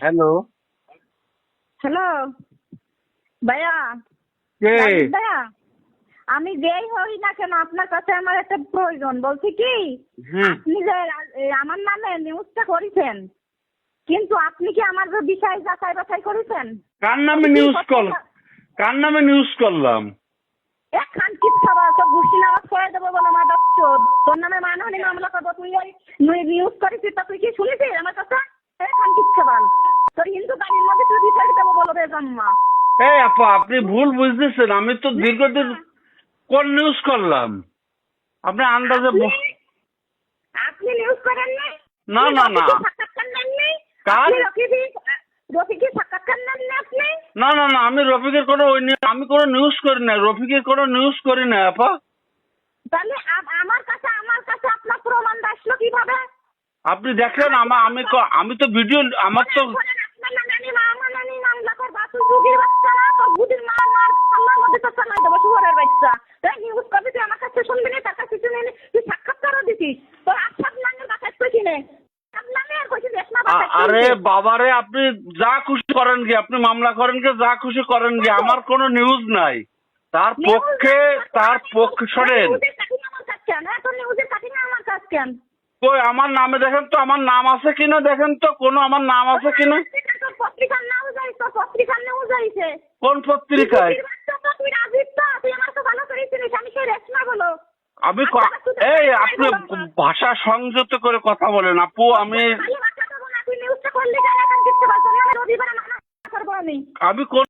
Hello, hello ভাইয়া, কে? রাজীব ভাইয়া, আমি যেই হই না কেন আপনার কাছে আমার একটা প্রয়োজন। বলছি কি, হুম। আপনি যে আমার নামে নিউজটা করেছেন, কিন্তু আপনি কি আমার যে বিষয় যাচাই বাছাই করেছেন? কার নামে নিউজ কল? কার নামে নিউজ করলাম? এক খানকির খাবার তো গোষ্ঠী নামাজ পড়ে দেবো বলে মাদক চোদ, তোর নামে মানহানি মামলা করবো। তুই ওই নিউজ করেছিস, তা তুই কি শুনেছিস আমার কাছে? এক খানকির খাবার তোর হিন্দু বাড়ির মধ্যে তুই বিষয় দেবো বলো রে জম্মা। এই আপা, আপনি ভুল বুঝতেছেন। আমি তো দীর্ঘদিন কোন নিউজ করলাম? আপনি আন্দাজে আপনি আপনি নিউজ করেন নাই? না, আপনি না, না। রফিকের সাক্ষাৎকার নেন নাই? কার? আপনি রফিকের সাক্ষাৎকার নেন না আপনি? না, না, না, আমি রফিকের কোনো আমি কোনো নিউজ করি না। রফিকের কোনো নিউজ করি না আপা। তাহলে আমার কাছে আপনার প্রমাণটা আসলো কিভাবে? আপনি দেখলেন আমি তো ভিডিও আমার তো শোনেন, আপনার নানি আমার নানি মামলা করবা, তুই যুগের বাচ্চা না? তোর বুদির মার আল্লাহর মধ্যে তো চালাই দেবো শুয়ারের বাচ্চা। তাই নিউজ করবি, তুই আমার কাছে শুনবি না, তার কাছে শুনে নি, তুই সাক্ষাৎকারও দিছিস। তোর আসাদ নাঙ্গের বাসায় তুই কিনে সামনে আর কইছিস রেশমা বাসায় আরে বাবারে, আপনি যা খুশি করেন গে, আপনি মামলা করেন গে, যা খুশি করেন গে, আমার কোনো নিউজ নাই। তার পক্ষে শোনেন, নিউজের কাটিং আমার কাজ কেন? তোর নিউজের কাটিং আমার কাজ কেন? কই আমার নামে দেখেন তো, আমার নাম আছে কিনা দেখেন তো, কোনো আমার নাম আছে কিনা? তোর পত্রিকার নাও যাই, তোর পত্রিকার নাও যাইছে। কোন পত্রিকায়? তুই রাজীব তো, তুই আমার তো ভালো করে চিনিস, আমি সেই রেশমা বলো। আমি এই আপনি ভাষা সংযত করে কথা বলেন আপু। আমি ভালো বাচ্চা দেবো না, তুই নিউজটা করলি কেন? এখন কিচ্ছু বলছো না, আমি রবিবার মানা করবো আমি। আমি কোন